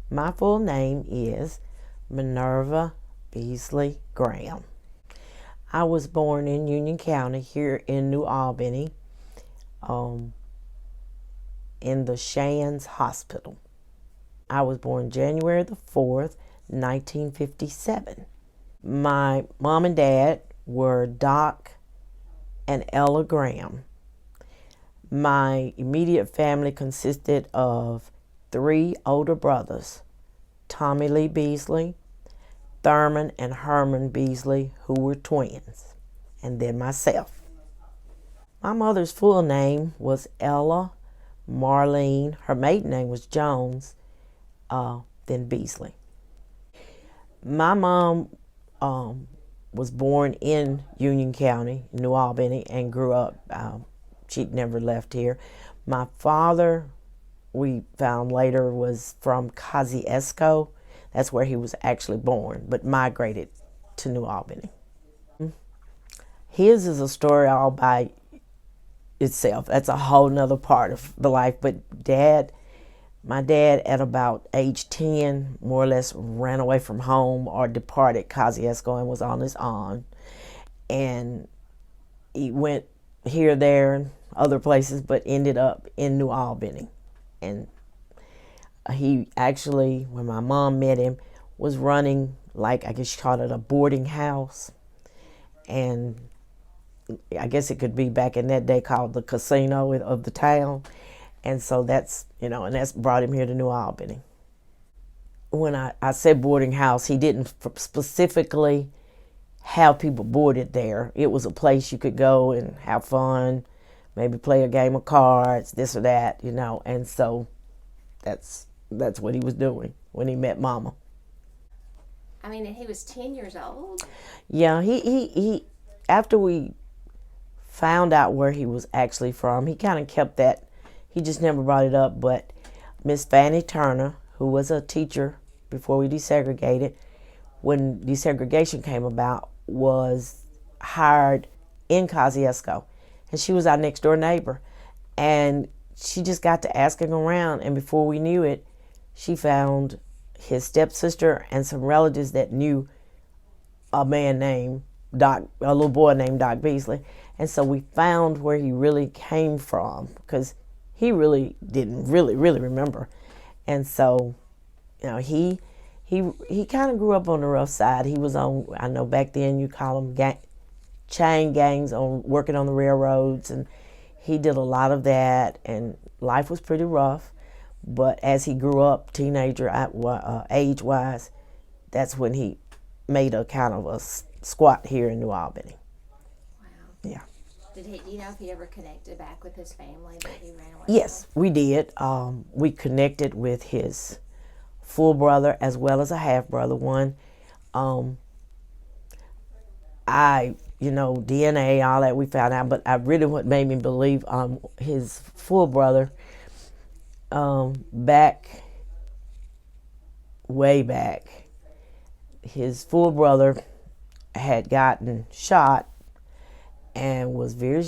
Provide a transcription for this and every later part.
My full name is Minerva Beasley Graham. I was born in Union County here in New Albany, in the Shands Hospital. I was born January the 4th, 1957. My mom and dad were Doc and Ella Graham. My immediate family consisted of 3 older brothers, Tommy Lee Beasley, Thurman and Herman Beasley, who were twins, and then myself. My mother's full name was Ella Marlene. Her maiden name was Jones, then Beasley. My mom was born in Union County, New Albany, and grew up. She'd never left here. My father, we found later, was from Kosciuszko. That's where he was actually born, but migrated to New Albany. His is a story all by itself. That's a whole nother part of the life. But my dad at about age 10, more or less ran away from home or departed Kosciuszko and was on his own. And he went here, there, and other places, but ended up in New Albany. And he actually, when my mom met him, was running, like, I guess you call it a boarding house. And I guess it could be back in that day called the casino of the town. And so that's, and that's brought him here to New Albany. When I said boarding house, he didn't specifically have people boarded there. It was a place you could go and have fun, maybe play a game of cards, this or that, And so that's what he was doing when he met Mama. I mean, and he was 10 years old? Yeah, he after we found out where he was actually from, he kind of kept that. He just never brought it up. But Miss Fanny Turner, who was a teacher before we desegregated, when desegregation came about, was hired in Kosciuszko. And she was our next door neighbor. And she just got to asking around, and before we knew it, she found his stepsister and some relatives that knew a man named Doc, a little boy named Doc Beasley. And so we found where he really came from, because he really didn't really remember. And so, he kind of grew up on the rough side. He was on, I know back then you call them chain gangs, on working on the railroads, and he did a lot of that, and life was pretty rough. But as he grew up, teenager age-wise, that's when he made a kind of a squat here in New Albany. Wow. Yeah. Do you know if he ever connected back with his family that he ran away Yes, from? we did. We connected with his full brother as well as a half brother. One, DNA, all that we found out, but what made me believe his full brother, way back, his full brother had gotten shot and was very,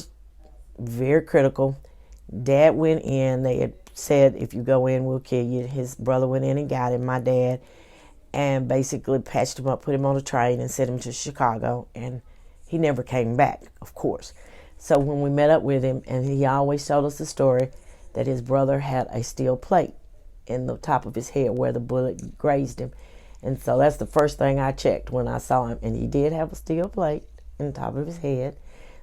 very critical. Dad went in. They had said, if you go in, we'll kill you. His brother went in and got him, my dad, and basically patched him up, put him on a train, and sent him to Chicago. And he never came back, of course. So when we met up with him, and he always told us the story that his brother had a steel plate in the top of his head where the bullet grazed him. And so that's the first thing I checked when I saw him. And he did have a steel plate in the top of his head.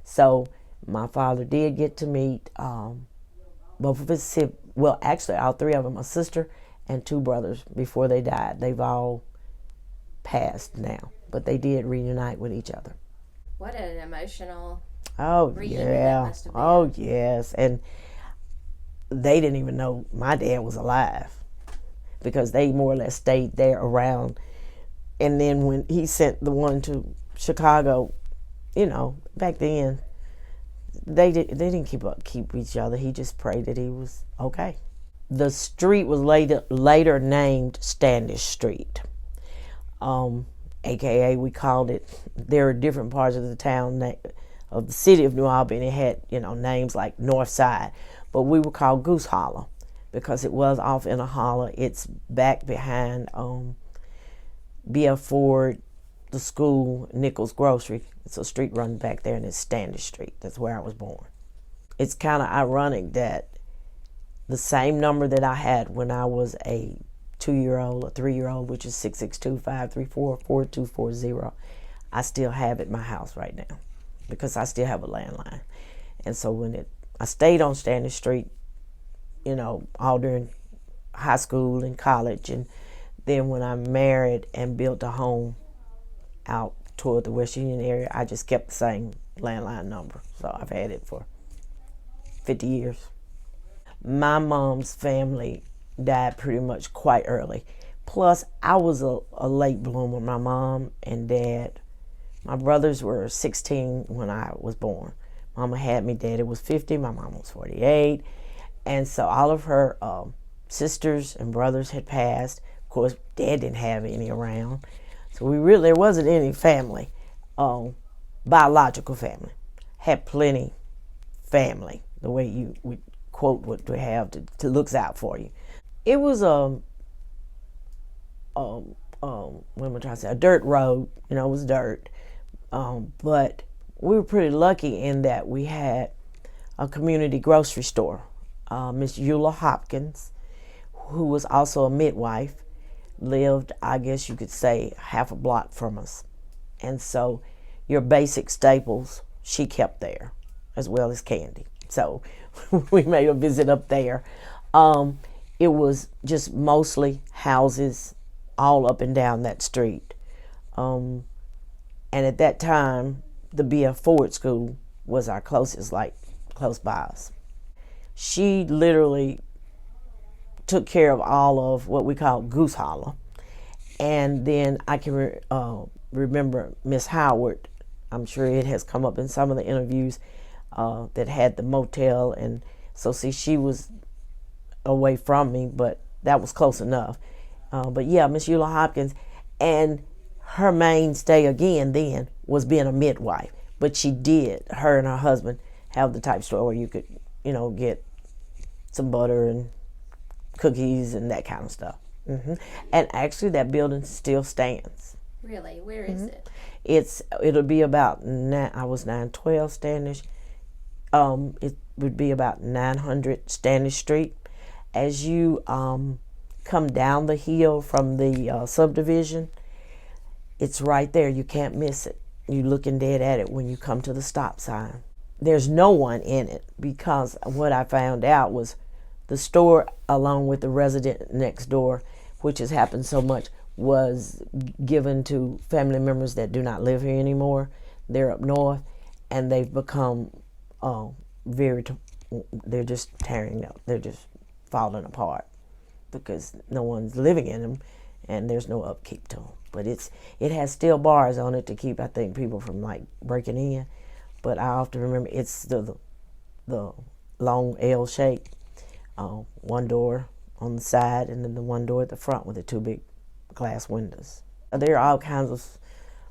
So my father did get to meet both of his siblings. Well, actually, all 3 of them, a sister and 2 brothers, before they died. They've all passed now, but they did reunite with each other. What an emotional reunion that must have been. Oh, yes. And they didn't even know my dad was alive, because they more or less stayed there around. And then when he sent the one to Chicago, back then, they didn't keep each other. He just prayed that he was okay. The street was later named Standish Street, AKA we called it. There are different parts of the town of the city of New Albany had names like North Side, but we were called Goose Hollow because it was off in a holler. It's back behind B.F. Ford, the school, Nichols Grocery. It's a street running back there, and it's Standish Street. That's where I was born. It's kind of ironic that the same number that I had when I was a 2-year-old, a 3-year-old, which is 662-534-4240, I still have at my house right now because I still have a landline. And so I stayed on Standish Street, all during high school and college, and then when I married and built a home out toward the West Union area, I just kept the same landline number. So I've had it for 50 years. My mom's family died pretty much quite early. Plus, I was a late bloomer. My mom and dad, my brothers were 16 when I was born. Mama had me, Daddy was 50, my mom was 48. And so all of her sisters and brothers had passed. Of course, Dad didn't have any around. So there wasn't any family, biological family. Had plenty family, the way you would quote what we have to looks out for you. It was what am I trying to say? A dirt road, it was dirt. But we were pretty lucky in that we had a community grocery store. Miss Eula Hopkins, who was also a midwife, lived, I guess you could say, half a block from us. And so your basic staples she kept there, as well as candy. So we made a visit up there. It was just mostly houses all up and down that street. And at that time, the B.F. Ford School was our closest, close by us. She literally took care of all of what we call Goose Hollow. And then I can remember Miss Howard. I'm sure it has come up in some of the interviews that had the motel. And so, see, she was away from me, but that was close enough. But yeah, Miss Eula Hopkins. And her mainstay again then was being a midwife. But her and her husband have the type store where you could, get some butter and cookies and that kind of stuff. And actually that building still stands. Really? Where is it? It'll be about, I was 912 Standish. It would be about 900 Standish Street. As you come down the hill from the subdivision, it's right there. You can't miss it. You're looking dead at it when you come to the stop sign. There's no one in it because what I found out was the store, along with the resident next door, which has happened so much, was given to family members that do not live here anymore. They're up north, and they've become they're just tearing up. They're just falling apart because no one's living in them, and there's no upkeep to them. But it has steel bars on it to keep, I think, people from breaking in. But I often remember it's the long L shape, one door on the side, and then the one door at the front with the two big glass windows. There are all kinds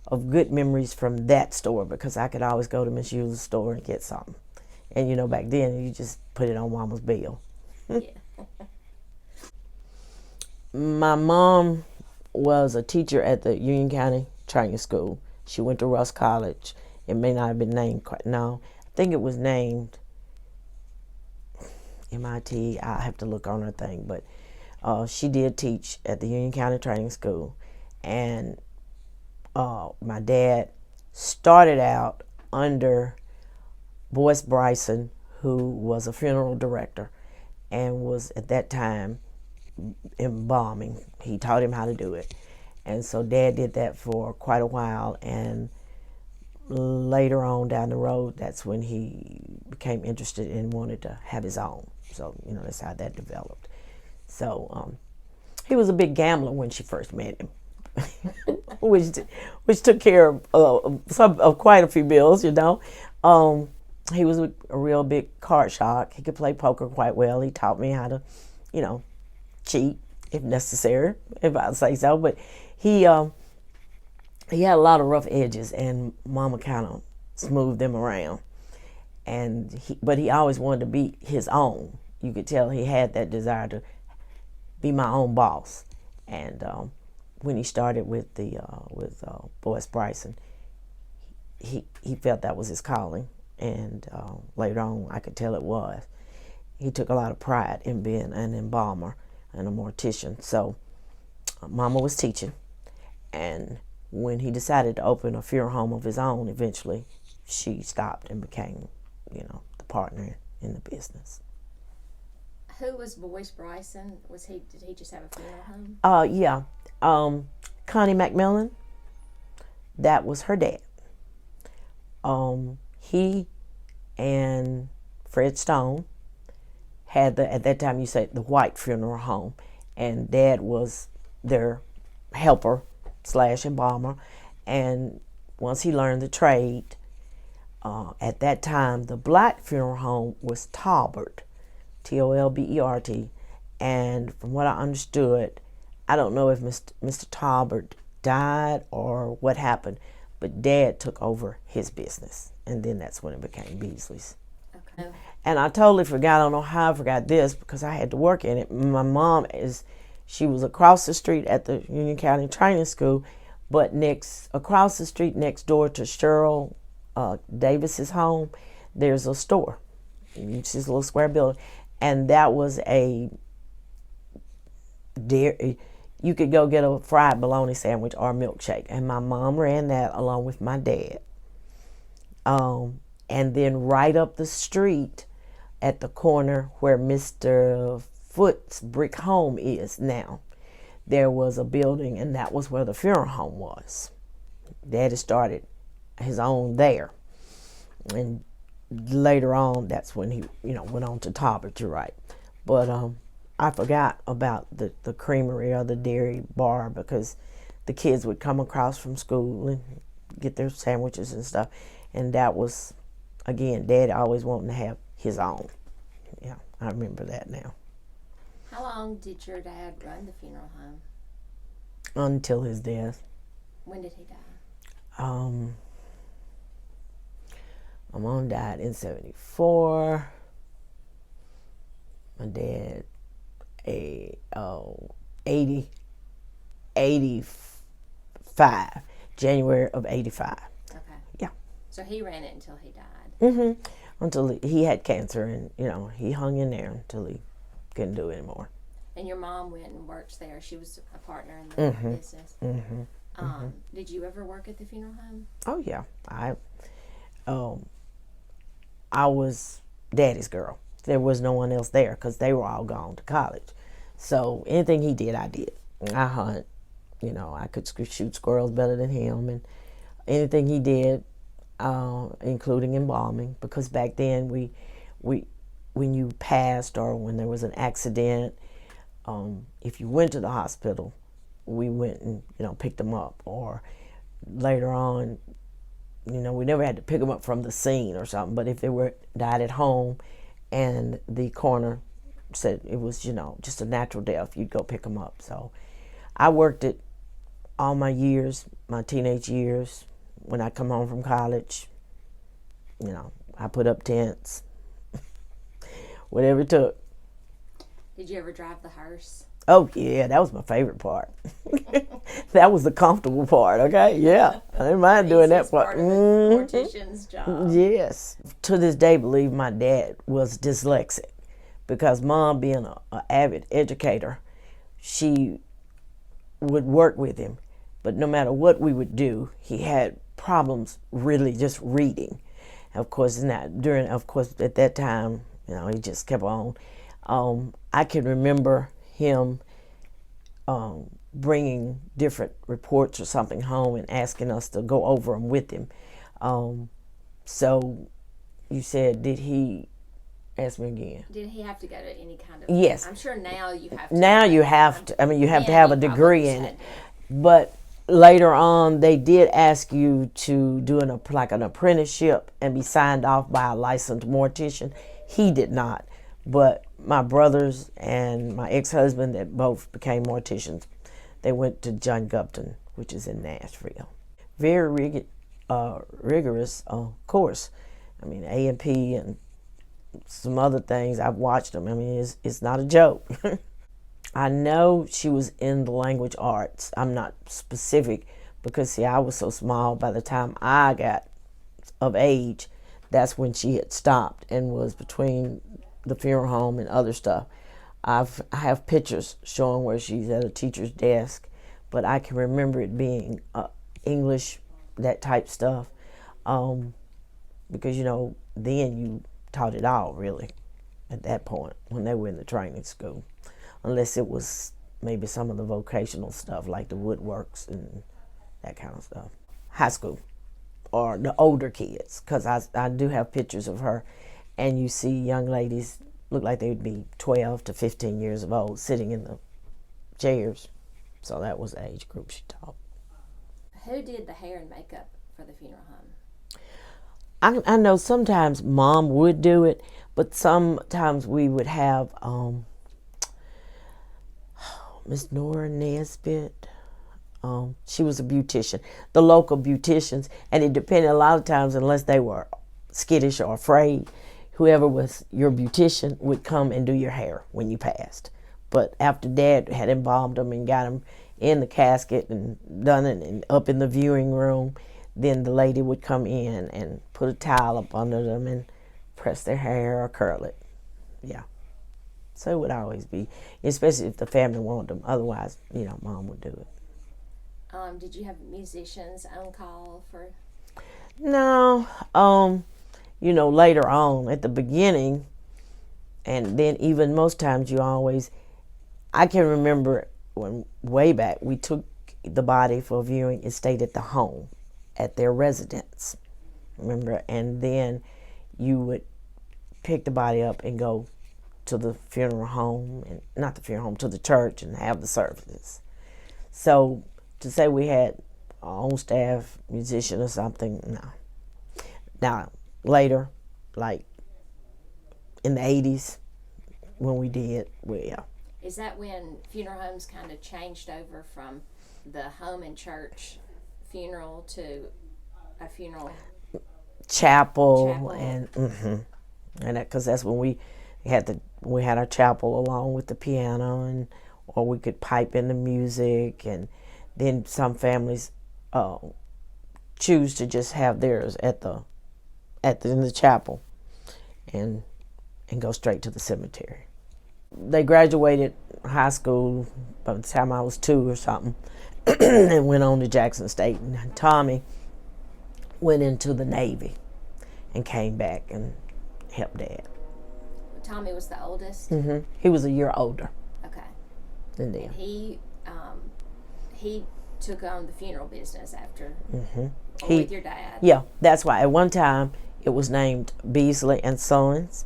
of good memories from that store because I could always go to Miss Eula's store and get something. And back then you just put it on Mama's bill. Yeah. My mom was a teacher at the Union County Training School. She went to Russ College. It may not have been named quite. No, I think it was named MIT. I have to look on her thing, but she did teach at the Union County Training School. And my dad started out under Boyce Bryson, who was a funeral director and was at that time embalming. He taught him how to do it. And so Dad did that for quite a while, and later on down the road, that's when he became interested and wanted to have his own. So, that's how that developed. So he was a big gambler when she first met him, which took care of quite a few bills, He was a real big card shark. He could play poker quite well. He taught me how to, cheat if necessary, if I say so. But he had a lot of rough edges, and Mama kind of smoothed them around. But he always wanted to be his own, you could tell he had that desire to be my own boss. And when he started with Boyce Bryson, he felt that was his calling. And later on, I could tell it was. He took a lot of pride in being an embalmer and a mortician. So Mama was teaching, and when he decided to open a funeral home of his own, eventually she stopped and became, the partner in the business. Who was Boyce Bryson? Did he just have a funeral home? Yeah. Connie McMillan, that was her dad. He and Fred Stone had at that time, you say, the white funeral home, and Dad was their helper / embalmer. And once he learned the trade, at that time the black funeral home was Talbert, Tolbert. And from what I understood, I don't know if Mr. Talbert died or what happened, but Dad took over his business, and then that's when it became Beasley's. Okay. And I totally forgot, I don't know how I forgot this, because I had to work in it. My mom she was across the street at the Union County Training School, but across the street next door to Cheryl Davis's home, there's a store. It's this little square building. And that was you could go get a fried bologna sandwich or a milkshake. And my mom ran that along with my dad. And then right up the street at the corner where Mr. Foote's brick home is now, there was a building, and that was where the funeral home was. Daddy started his own there. And later on, that's when he, went on to Talbot, you're right. But I forgot about the creamery or the dairy bar, because the kids would come across from school and get their sandwiches and stuff. And that was, again, Dad always wanting to have his own. Yeah, I remember that now. How long did your dad run the funeral home? Until his death. When did he die? My mom died in 1974. My dad, 85, January of 85. Okay. Yeah. So he ran it until he died. Mm-hmm. Until he had cancer, and he hung in there until he couldn't do it anymore. And your mom went and worked there. She was a partner in the business. Mm-hmm. Did you ever work at the funeral home? Oh yeah, I was Daddy's girl. There was no one else there because they were all gone to college. So anything he did, I did. I hunt. I could shoot squirrels better than him, and anything he did, including embalming, because back then when you passed or when there was an accident, if you went to the hospital, we went and picked them up. Or later on, we never had to pick them up from the scene or something. But if they died at home, and the coroner said it was just a natural death, you'd go pick them up. So I worked it all my years, my teenage years. When I come home from college, I put up tents, whatever it took. Did you ever drive the hearse? Oh, yeah, that was my favorite part. That was the comfortable part, okay? Yeah, I didn't mind doing that part. Mortician's job. Yes. To this day, believe my dad was dyslexic, because Mom, being an avid educator, she would work with him. But no matter what we would do, he had problems really just reading. Of course, at that time, he just kept on. I can remember him bringing different reports or something home and asking us to go over them with him. So you said, did he, ask me again. Did he have to go to any kind of? Yes. I'm sure now you have to. Now you have to. I mean, you have to have a degree in it. But later on, they did ask you to do an apprenticeship and be signed off by a licensed mortician. He did not. But my brothers and my ex-husband, that both became morticians, they went to John Gupton, which is in Nashville. Very rigorous course. I mean, A&P and some other things. I've watched them. I mean, it's not a joke. I know she was in the language arts. I'm not specific because, see, I was so small by the time I got of age. That's when she had stopped and was between the funeral home and other stuff. I have pictures showing where she's at a teacher's desk, but I can remember it being English, that type stuff, because, you know, then you taught it all, really, at that point when they were in the training school, unless it was maybe some of the vocational stuff like the woodworks and that kind of stuff. High school, or the older kids, because I do have pictures of her, and you see young ladies look like they would be 12 to 15 years of old sitting in the chairs. So that was the age group she taught. Who did the hair and makeup for the funeral home? I know sometimes Mom would do it, but sometimes we would have Miss Nora Nesbitt. She was a beautician, the local beauticians, and it depended a lot of times, unless they were skittish or afraid, whoever was your beautician would come and do your hair when you passed. But after Dad had embalmed them and got them in the casket and done it and up in the viewing room, then the lady would come in and put a towel up under them and press their hair or curl it. Yeah. So it would always be, especially if the family wanted them. Otherwise, you know, Mom would do it. Did you have musicians on call for? No. You know, later on at the beginning, and then even most times I can remember when way back we took the body for viewing and stayed at the home, at their residence, remember? And then you would pick the body up and go to the funeral home, and not the funeral home, to the church and have the services. So to say we had our own staff musician or something, no. Now, later, like in the 80s, when we did, well, yeah. Is that when funeral homes kind of changed over from the home and church funeral to a funeral chapel. And and because that's when we had our chapel along with the piano, and or we could pipe in the music, and then some families choose to just have theirs in the chapel and go straight to the cemetery. They graduated high school by the time I was 2 or something and went on to Jackson State. And Tommy went into the Navy and came back and helped Dad. Tommy was the oldest? Mm-hmm. He was a year older. Okay. Than Dad. And he took on the funeral business after, with your dad. Yeah, that's why. At one time, it was named Beasley and Sons.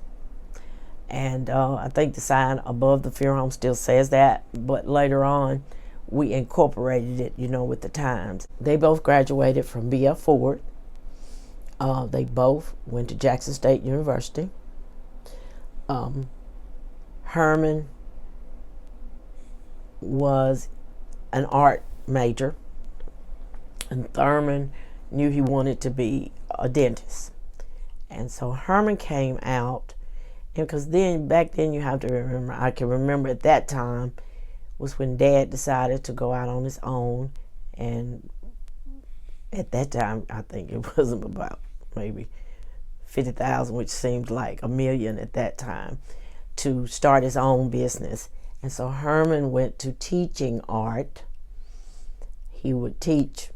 And I think the sign above the funeral home still says that. But later on, we incorporated it, you know, with the times. They both graduated from B.F. Ford. They both went to Jackson State University. Herman was an art major, and Thurman knew he wanted to be a dentist. And so Herman came out, and because back then you have to remember, I can remember at that time was when Dad decided to go out on his own, and at that time I think it was about maybe 50,000, which seemed like $1 million at that time, to start his own business. And so Herman went to teaching art. He would teach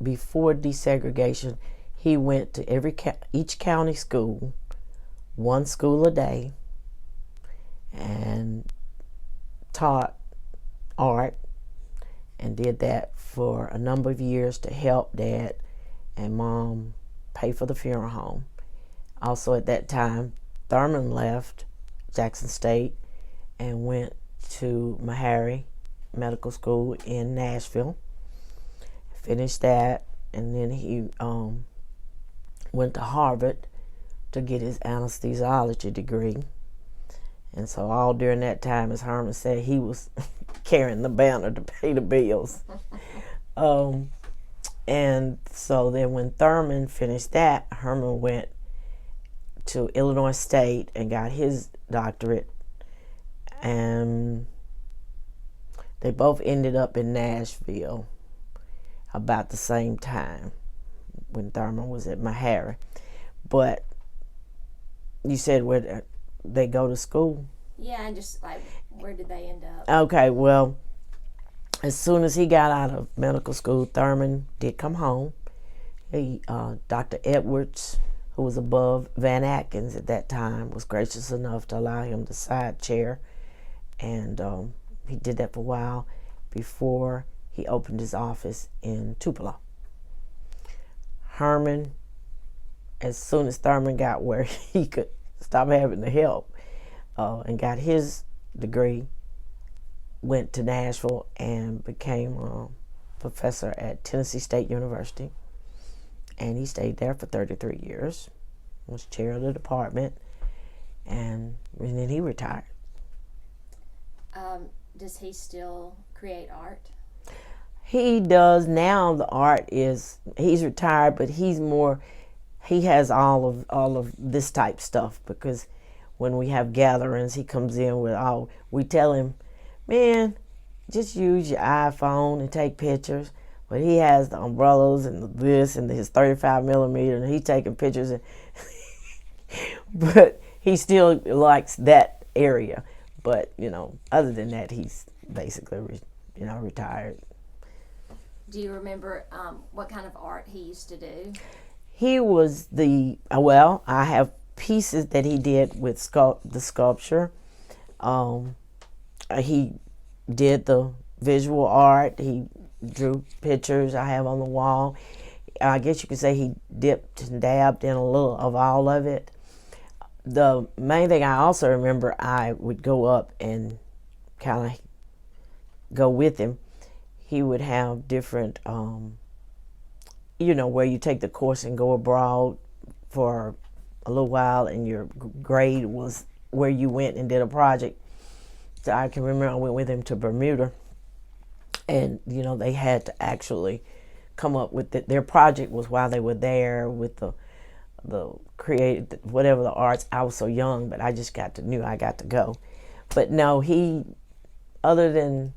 before desegregation. He went to each county school, one school a day, and taught art, and did that for a number of years to help Dad and Mom pay for the funeral home. Also at that time, Thurman left Jackson State and went to Meharry Medical School in Nashville, finished that, and then he went to Harvard to get his anesthesiology degree. And so all during that time, as Herman said, he was carrying the banner to pay the bills. And so then when Thurman finished that, Herman went to Illinois State and got his doctorate, and they both ended up in Nashville about the same time when Thurman was at Meharry. But you said where they go to school? Yeah, and just like, where did they end up? Okay, well, as soon as he got out of medical school, Thurman did come home. Dr. Edwards, who was above Van Atkins at that time, was gracious enough to allow him the side chair, and he did that for a while before he opened his office in Tupelo. Herman, as soon as Thurman got where he could stop having the help and got his degree, went to Nashville and became a professor at Tennessee State University. And he stayed there for 33 years, was chair of the department, and then he retired. Does he still create art? He does now. The art is, he's retired, but he has all of this type stuff, because when we have gatherings, he comes in with we tell him, man, just use your iPhone and take pictures. But he has the umbrellas and this and his 35 millimeter, and he's taking pictures. But he still likes that area. But, other than that, he's basically, retired. Do you remember what kind of art he used to do? He was I have pieces that he did with the sculpture. He did the visual art. He drew pictures I have on the wall. I guess you could say he dipped and dabbed in a little of all of it. The main thing I also remember, I would go up and kind of go with him. He would have different, where you take the course and go abroad for a little while, and your grade was where you went and did a project. So I can remember I went with him to Bermuda, and they had to actually come up with their project was while they were there with the creative, whatever the arts. I was so young, but I just knew I got to go. But no, other than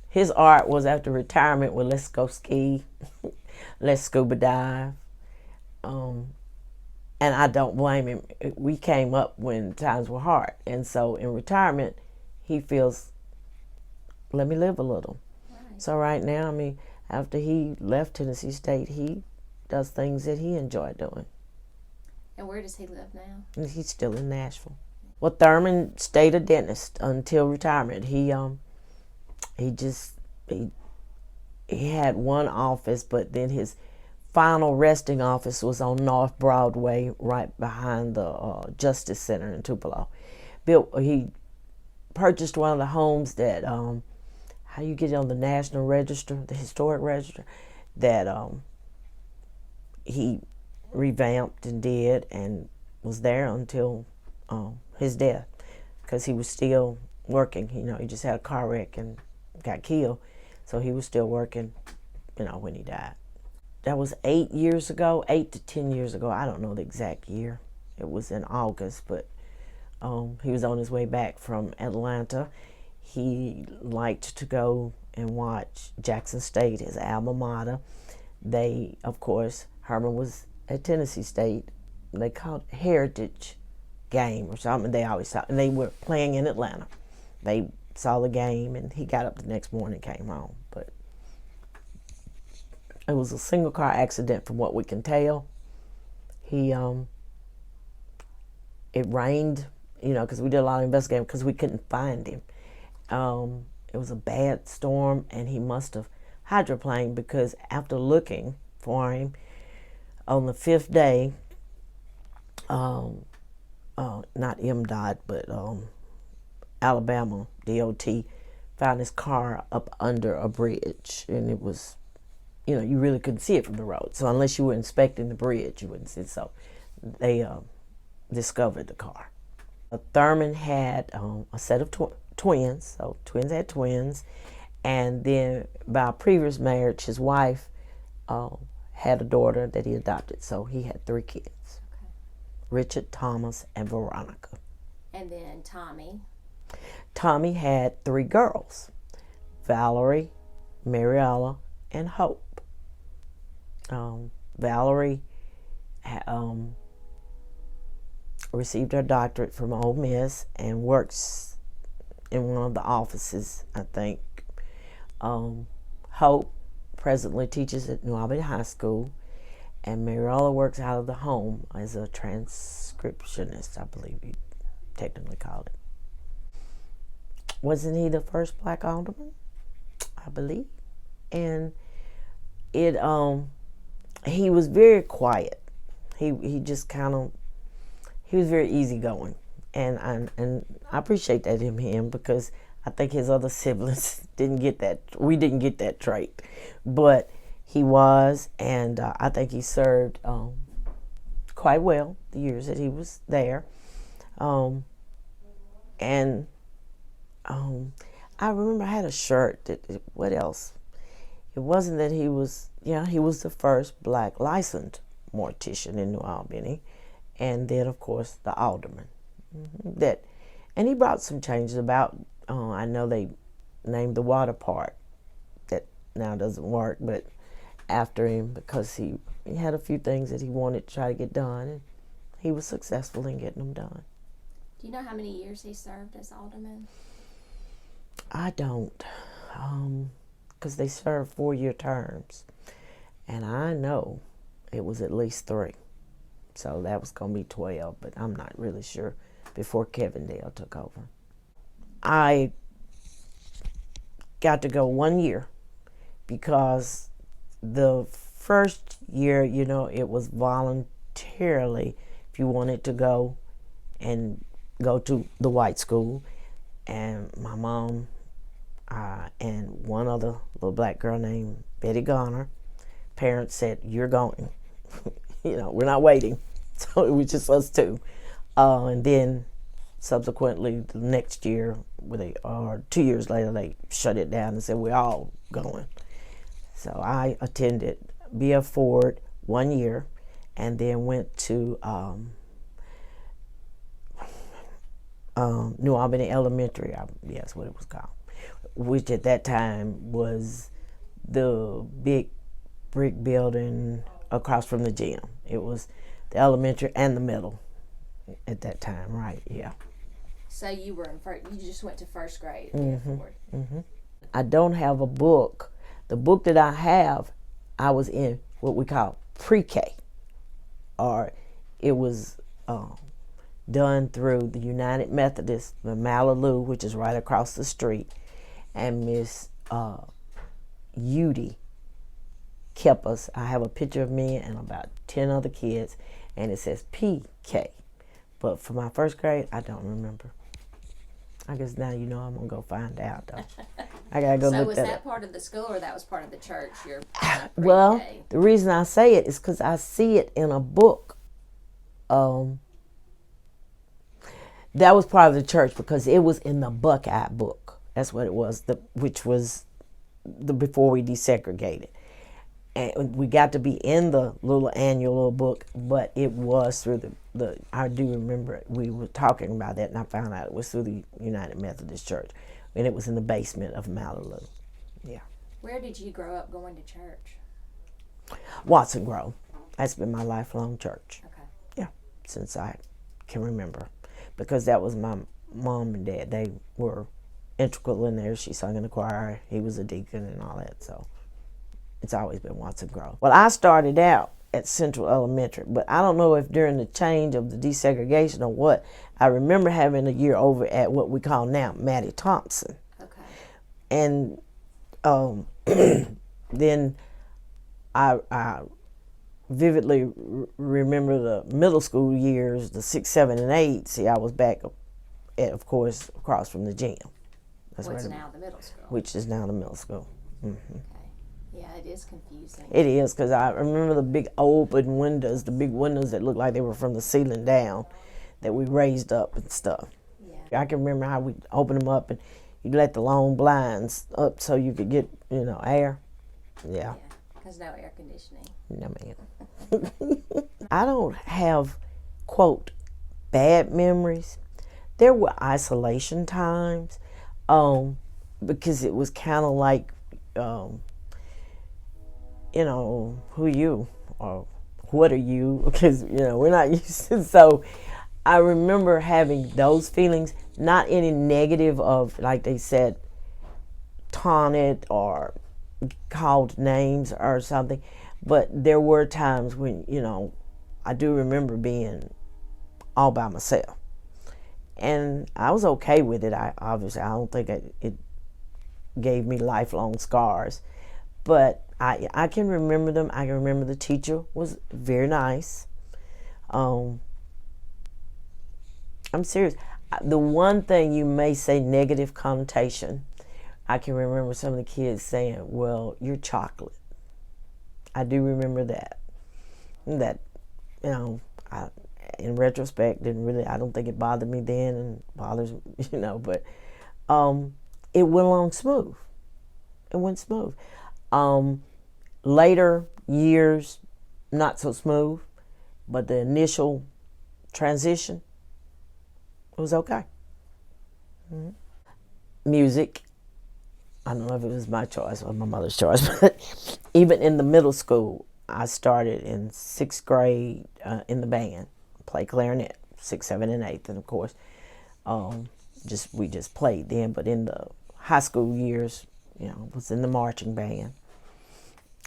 his art was after retirement, well, let's go ski, let's scuba dive. And I don't blame him. We came up when times were hard. And so in retirement, he feels, let me live a little. Right. So right now, after he left Tennessee State, he does things that he enjoyed doing. And where does he live now? He's still in Nashville. Well, Thurman stayed a dentist until retirement. He had one office, but then his final resting office was on North Broadway, right behind the Justice Center in Tupelo. He purchased one of the homes that, how you get it on the National Register, the Historic Register, that he revamped and did, and was there until his death, because he was still working. He just had a car wreck and got killed, so he was still working, when he died. That was 8 to 10 years ago. I don't know the exact year. It was in August, but he was on his way back from Atlanta. He liked to go and watch Jackson State, his alma mater. They, of course, Herman was at Tennessee State. They called it Heritage Game or something. They always saw, and they were playing in Atlanta. They saw the game, and he got up the next morning and came home. But it was a single car accident from what we can tell. It rained, because we did a lot of investigating because we couldn't find him. It was a bad storm, and he must have hydroplaned, because after looking for him on the fifth day, not MDOT, but Alabama DOT found his car up under a bridge, and it was, you really couldn't see it from the road. So unless you were inspecting the bridge, you wouldn't see it. So they discovered the car. Thurman had a set of twins, so twins had twins, and then by a previous marriage, his wife had a daughter that he adopted, so he had 3 kids. Okay. Richard, Thomas, and Veronica. And then Tommy. Tommy had 3 girls, Valerie, Mariella, and Hope. Valerie received her doctorate from Ole Miss and works in one of the offices, I think. Hope presently teaches at New Albany High School, and Mariella works out of the home as a transcriptionist, I believe you technically call it. Wasn't he the first black alderman? I believe. And he was very quiet. He just kind of, he was very easygoing, and I appreciate that in him, because I think his other siblings didn't get that. We didn't get that trait, but he was, and I think he served quite well the years that he was there, and I remember I had a shirt that, what else? It wasn't that he was, he was the first black licensed mortician in New Albany, and then of course the alderman. And he brought some changes about. I know they named the water park, that now doesn't work, but after him, because he had a few things that he wanted to try to get done, and he was successful in getting them done. Do you know how many years he served as alderman? I don't, because they served 4-year terms, and I know it was at least 3, so that was going to be 12, but I'm not really sure, before Kevin Dell took over. I got to go 1 year, because the first year, it was voluntarily if you wanted to go and go to the white school, and my mom and one other little black girl named Betty Garner, parents said, "You're going." We're not waiting. So it was just us 2. And then subsequently the next year, or 2 years later, they shut it down and said, "We're all going." So I attended B.F. Ford 1 year, and then went to New Albany Elementary, that's what it was called, which at that time was the big brick building across from the gym. It was the elementary and the middle at that time, right? Yeah. So you were you just went to first grade. I don't have a book. The book that I have, I was in what we call pre-K, or it was done through the United Methodist in Malibu, which is right across the street, and Miss Udy kept us. I have a picture of me and about 10 other kids, and it says PK. But for my first grade, I don't remember. I guess now I'm gonna go find out, though. I gotta go so look was that that up. part of the school, or that was part of the church? Your Well, the reason I say it is because I see it in a book. That was part of the church, because it was in the Buckeye book. That's what it was, which was before we desegregated. And we got to be in the little annual book, but it was through I do remember we were talking about that, and I found out it was through the United Methodist Church, and it was in the basement of Malibu. Yeah. Where did you grow up going to church? Watson Grove. That's been my lifelong church. Okay. Yeah, since I can remember, because that was my mom and dad. They were integral in there. She sung in the choir. He was a deacon and all that, so it's always been Watson Grove. Well, I started out at Central Elementary, but I don't know if during the change of the desegregation or what, I remember having a year over at what we call now Mattie Thompson. Okay. And then I vividly remember the middle school years, the 6, 7, and 8. See, I was back at, of course, across from the gym. That's now the middle school. Which is now the middle school. Mm-hmm. Okay. Yeah, it is confusing. It is, because I remember the big open windows, the big windows that looked like they were from the ceiling down, that we raised up and stuff. Yeah. I can remember how we opened them up and you'd let the long blinds up so you could get, air. Yeah. Because no air conditioning. No, ma'am. I don't have quote, bad memories. There were isolation times, because it was kind of like, who you, or what are you, because, we're not used to. So I remember having those feelings, not any negative of, like they said, taunted or called names or something, but there were times when, I do remember being all by myself. And I was okay with it. I don't think it gave me lifelong scars, but I can remember them. I can remember the teacher was very nice. I'm serious. The one thing you may say negative connotation, I can remember some of the kids saying, well, you're chocolate. I do remember that. That, in retrospect, I don't think it bothered me then, and bothers, but it went along smooth. It went smooth. Later years, not so smooth, but the initial transition, it was okay. Mm-hmm. Music, I don't know if it was my choice or my mother's choice, but even in the middle school, I started in 6th grade in the band, play clarinet, 6th, 7th, and 8th, and of course, we just played then. But in the high school years, was in the marching band.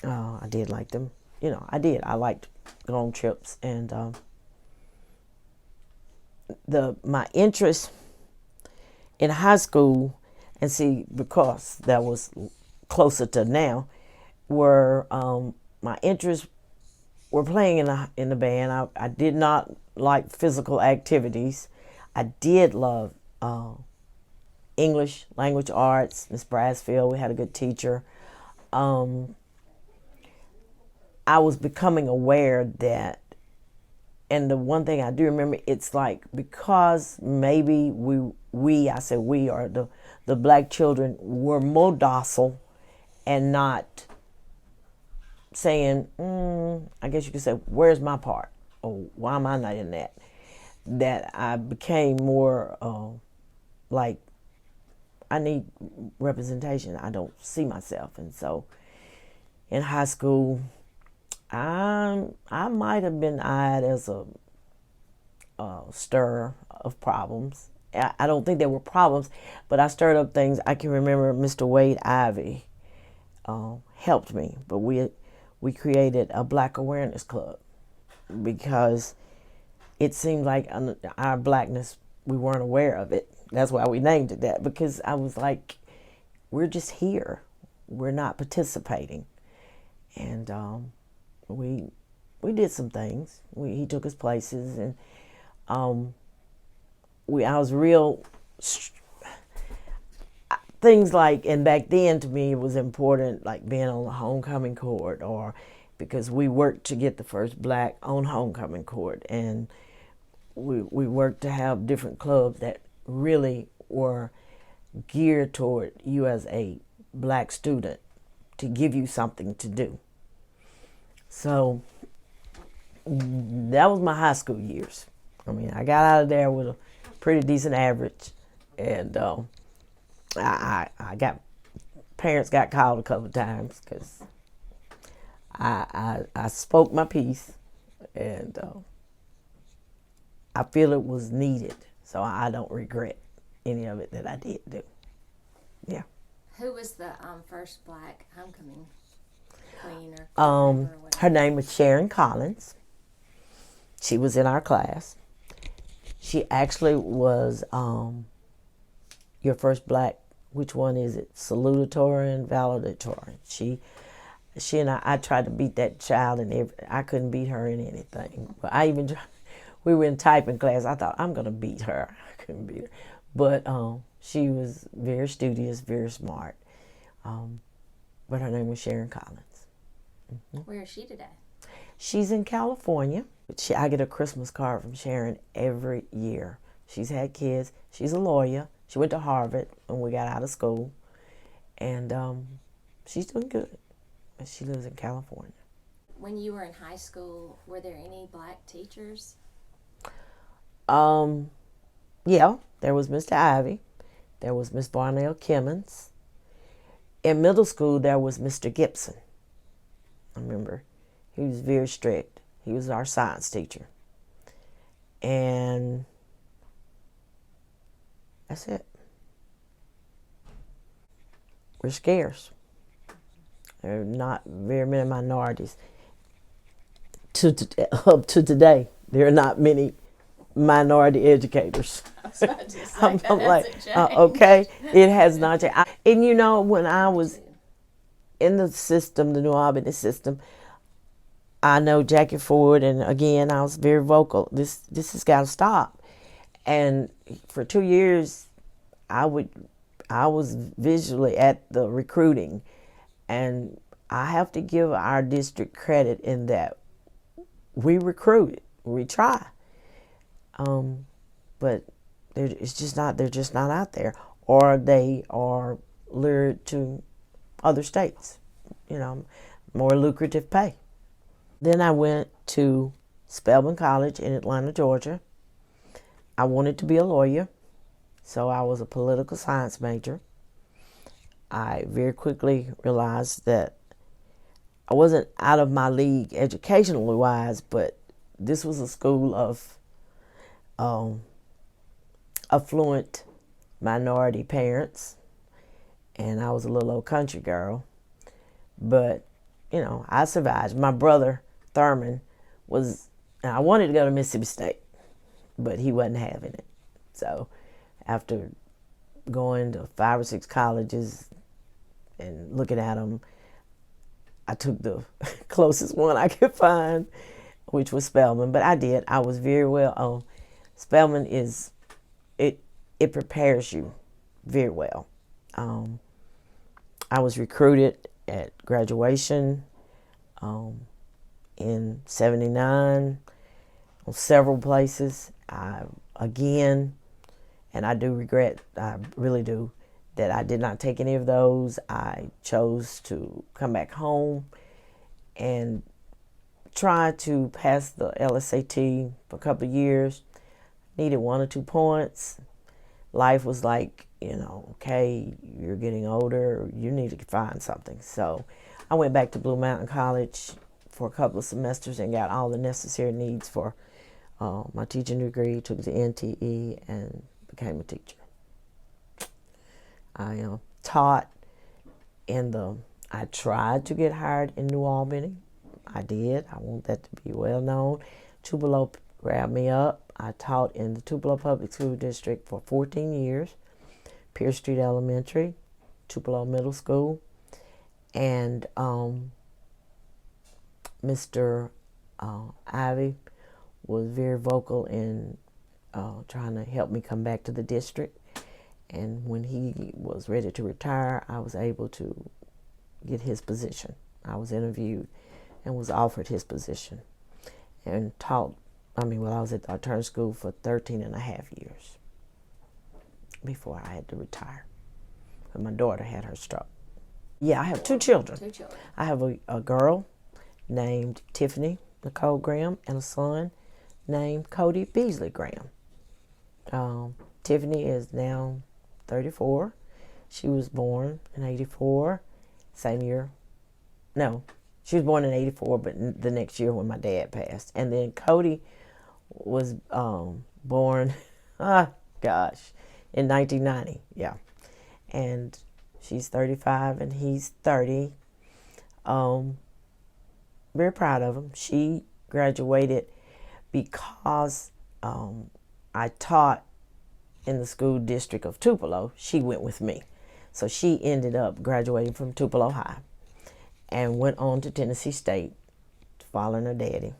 I did like them. I liked going on trips, and my interest in high school, and see, because that was closer to now, were my interests were playing in the band. I did not like physical activities. I did love English, language arts, Miss Brasfield. We had a good teacher. I was becoming aware that, and the one thing I do remember, it's like, because maybe I said we, or the black children were more docile and not saying, I guess you could say, where's my part? Or why am I not in that? That I became more like, I need representation. I don't see myself. And so in high school, I might have been eyed as a stirrer of problems. I don't think there were problems, but I stirred up things. I can remember Mr. Wade Ivy helped me, but we created a Black Awareness Club because it seemed like our blackness, we weren't aware of it. That's why we named it that, because I was like, we're just here. We're not participating. And we did some things. He took us places, and I was real things like, and back then to me it was important, like being on the homecoming court, or because we worked to get the first black on homecoming court, and we worked to have different clubs that really were geared toward you as a black student, to give you something to do. So that was my high school years. I mean, I got out of there with a pretty decent average, and parents got called a couple of times because I spoke my piece, and I feel it was needed, so I don't regret any of it that I did do. Yeah. Who was the first black homecoming queen or whatever? Her name was Sharon Collins. She was in our class. She actually was your first black, which one is it? Salutatory and valedictorian. She and I tried to beat that child, and I couldn't beat her in anything. But we were in typing class. I thought, I'm going to beat her. I couldn't beat her. But she was very studious, very smart. But her name was Sharon Collins. Mm-hmm. Where is she today? She's in California. I get a Christmas card from Sharon every year. She's had kids. She's a lawyer. She went to Harvard when we got out of school. And she's doing good. And she lives in California. When you were in high school, were there any black teachers? Yeah, there was Mr. Ivy. There was Miss Barnell Kimmons. In middle school, there was Mr. Gibson. I remember he was very strict. He was our science teacher. And that's it. We're scarce. There are not very many minorities. Up to today, there are not many minority educators. I was about to say, I'm that like, hasn't changed. okay, it has not changed. And you know, when I was in the system, the New Albany system, I know Jackie Ford, and again, I was very vocal. This has got to stop. And for 2 years, I was visually at the recruiting, and I have to give our district credit in that we recruited, we try, but they're just not out there, or they are lured to other states, more lucrative pay. Then I went to Spelman College in Atlanta, Georgia. I wanted to be a lawyer, so I was a political science major. I very quickly realized that I wasn't out of my league educationally wise, but this was a school of affluent minority parents, and I was a little old country girl. But, I survived. My brother, Thurman, I wanted to go to Mississippi State, but he wasn't having it. So after going to 5 or 6 colleges and looking at them, I took the closest one I could find, which was Spelman. But I did. I was very well. Spelman it prepares you very well. I was recruited at graduation in '79 on several places. And I do regret, I really do, that I did not take any of those. I chose to come back home and try to pass the LSAT for a couple of years. Needed 1 or 2 points. Life was like, okay, you're getting older, you need to find something. So I went back to Blue Mountain College for a couple of semesters and got all the necessary needs for my teaching degree, took the NTE, and became a teacher. I taught I tried to get hired in New Albany. I did. I want that to be well known. Tupelo grabbed me up. I taught in the Tupelo Public School District for 14 years, Pierce Street Elementary, Tupelo Middle School, and Mr. Ivy was very vocal in trying to help me come back to the district. And when he was ready to retire, I was able to get his position. I was interviewed and was offered his position and taught. I was at the alternate school for 13 and a half years before I had to retire. When my daughter had her stroke. Yeah, I have 2 children. 2 children. I have a girl named Tiffany Nicole Graham and a son named Cody Beasley Graham. Tiffany is now 34. She was born in 84, same year. No, she was born in 84, but the next year when my dad passed. And then Cody was born, in 1990, yeah. And she's 35 and he's 30. Very proud of him. She graduated because I taught in the school district of Tupelo. She went with me. So she ended up graduating from Tupelo High and went on to Tennessee State, following her daddy.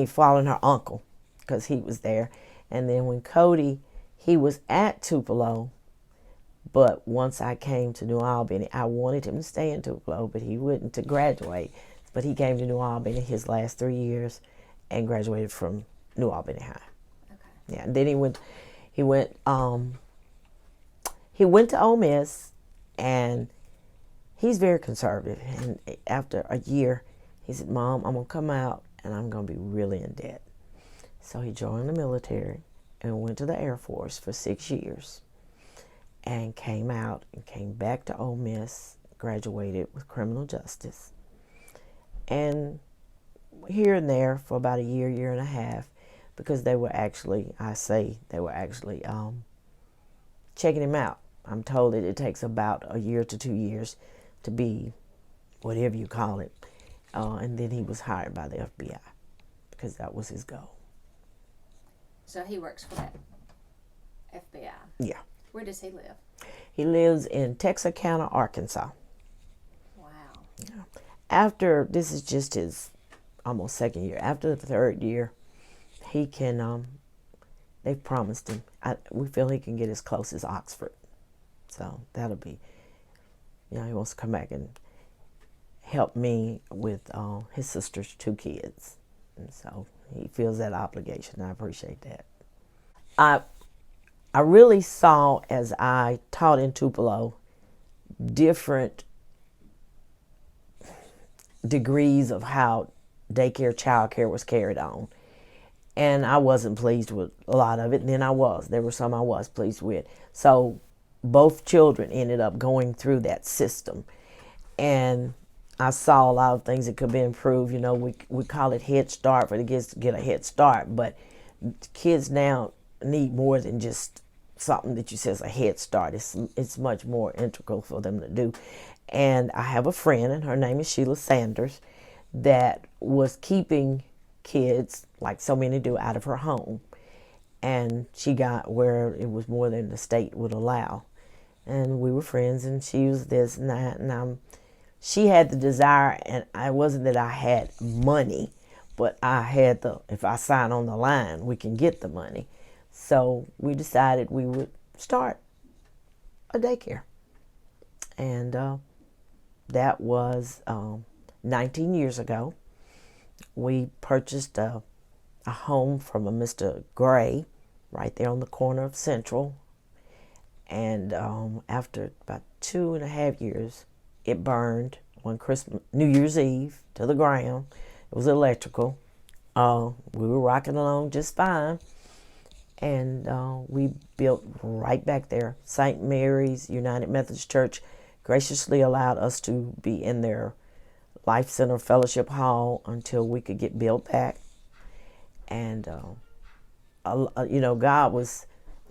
Following her uncle, because he was there. And then when Cody, he was at Tupelo, but once I came to New Albany, I wanted him to stay in Tupelo, but he wouldn't to graduate. But he came to New Albany his last 3 years and graduated from New Albany High. Okay. Yeah, and then he went to Ole Miss, and he's very conservative. And after a year, he said, "Mom, I'm gonna come out and I'm gonna be really in debt." So he joined the military and went to the Air Force for 6 years and came out and came back to Ole Miss, graduated with criminal justice. And here and there for about a year, year and a half, because they were actually, checking him out. I'm told that it takes about a year to 2 years to be whatever you call it. And then he was hired by the FBI because that was his goal. So he works for that FBI. Yeah. Where does he live? He lives in Texarkana, Arkansas. Wow. Yeah. After, this is just his almost second year. After the third year, he can, they've promised him, we feel he can get as close as Oxford. So that'll be, he wants to come back and help me with his sister's 2 kids. And so he feels that obligation. I appreciate that. I really saw, as I taught in Tupelo, different degrees of how daycare, childcare was carried on. And I wasn't pleased with a lot of it. And then there were some I was pleased with. So both children ended up going through that system. And I saw a lot of things that could be improved. We call it Head Start for the kids to get a head start. But kids now need more than just something that you say is a head start. It's much more integral for them to do. And I have a friend, and her name is Sheila Sanders, that was keeping kids, like so many do, out of her home. And she got where it was more than the state would allow. And we were friends, and she was this and that. And she had the desire, and it wasn't that I had money, but I had if I sign on the line, we can get the money. So we decided we would start a daycare. And that was 19 years ago. We purchased a home from a Mr. Gray right there on the corner of Central. And after about 2.5 years, it burned on New Year's Eve to the ground. It was electrical. We were rocking along just fine. And we built right back there. St. Mary's United Methodist Church graciously allowed us to be in their Life Center Fellowship Hall until we could get built back. And,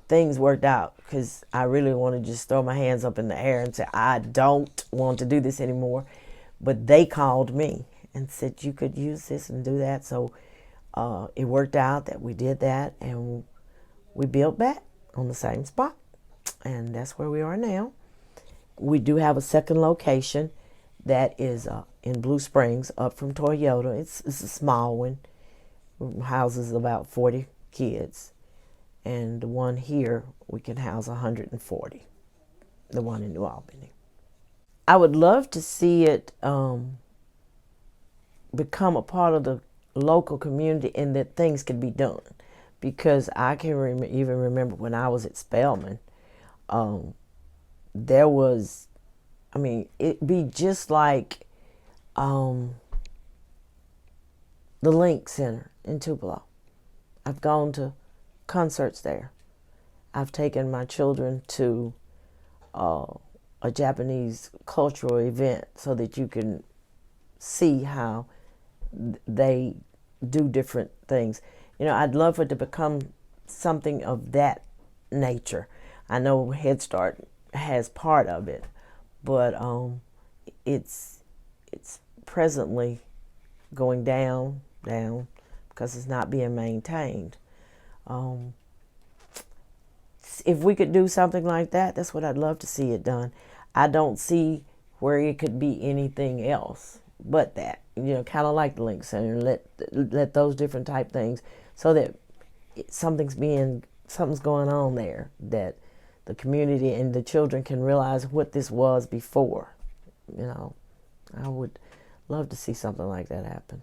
things worked out, because I really want to just throw my hands up in the air and say, I don't want to do this anymore. But they called me and said, you could use this and do that. So it worked out that we did that, and we built back on the same spot. And that's where we are now. We do have a second location that is in Blue Springs, up from Toyota. It's a small one. Houses about 40 kids. And the one here, we can house 140. The one in New Albany. I would love to see it become a part of the local community, and that things can be done. Because I can even remember when I was at Spelman, there was, it'd be just like the Link Center in Tupelo. I've gone to concerts there. I've taken my children to a Japanese cultural event so that you can see how they do different things. I'd love for it to become something of that nature. I know Head Start has part of it, but it's presently going down, because it's not being maintained. If we could do something like that, that's what I'd love to see it done. I don't see where it could be anything else but that. Kind of like the Link Center, let those different type things, so that something's going on there, that the community and the children can realize what this was before. I would love to see something like that happen.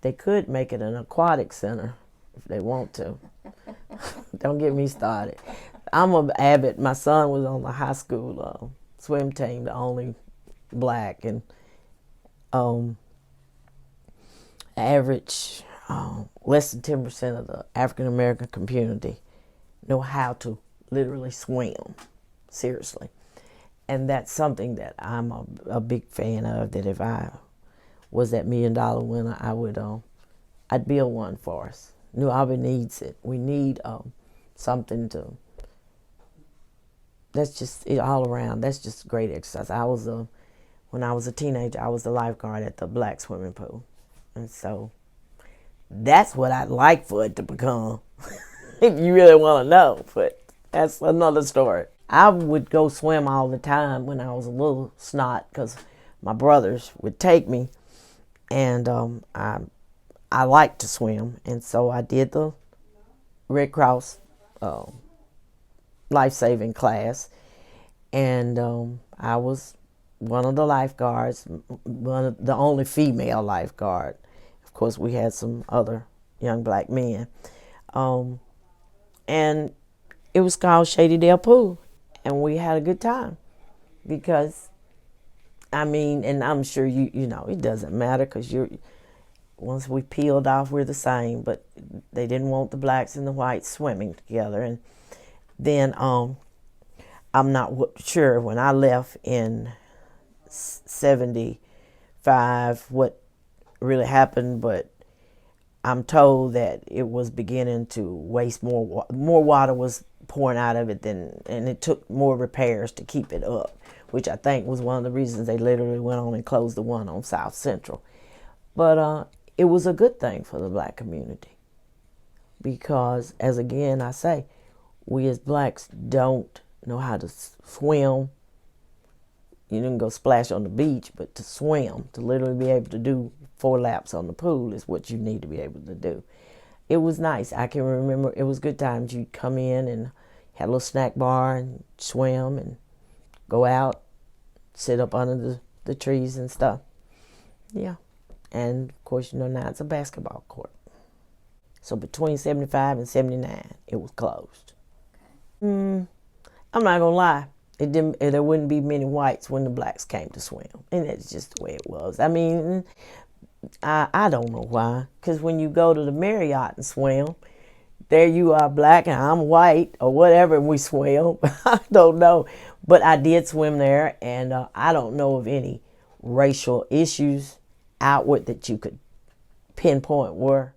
They could make it an aquatic center if they want to. Don't get me started. My son was on the high school swim team, the only black, and average less than 10% of the African American community know how to literally swim, seriously. And that's something that I'm a big fan of, that if I was that $1 million winner, I'd build one for us. New Albany needs it. We need something to, that's just it all around. That's just great exercise. When I was a teenager, I was the lifeguard at the black swimming pool. And so that's what I'd like for it to become, if you really want to know. But that's another story. I would go swim all the time when I was a little snot, because my brothers would take me, and I liked to swim, and so I did the Red Cross life-saving class, and I was one of the lifeguards, the only female lifeguard. Of course, we had some other young black men, and it was called Shady Dell Pool, and we had a good time, because and I'm sure you know it doesn't matter, because once we peeled off, we're the same. But they didn't want the blacks and the whites swimming together. And then I'm not sure, when I left in 75 what really happened, but I'm told that it was beginning to waste more water was pouring out of it and it took more repairs to keep it up, which I think was one of the reasons they literally went on and closed the one on South Central. But it was a good thing for the black community, because, as again I say, we as blacks don't know how to swim. You didn't go splash on the beach, but to swim, to literally be able to do 4 laps on the pool is what you need to be able to do. It was nice. I can remember it was good times. You'd come in and had a little snack bar and swim and go out, sit up under the trees and stuff. Yeah. And, of course, now it's a basketball court. So between 75 and 79, it was closed. I'm not going to lie. There wouldn't be many whites when the blacks came to swim. And that's just the way it was. I don't know why. Because when you go to the Marriott and swim, there you are black and I'm white or whatever, and we swim. I don't know. But I did swim there, and I don't know of any racial issues outward that you could pinpoint were.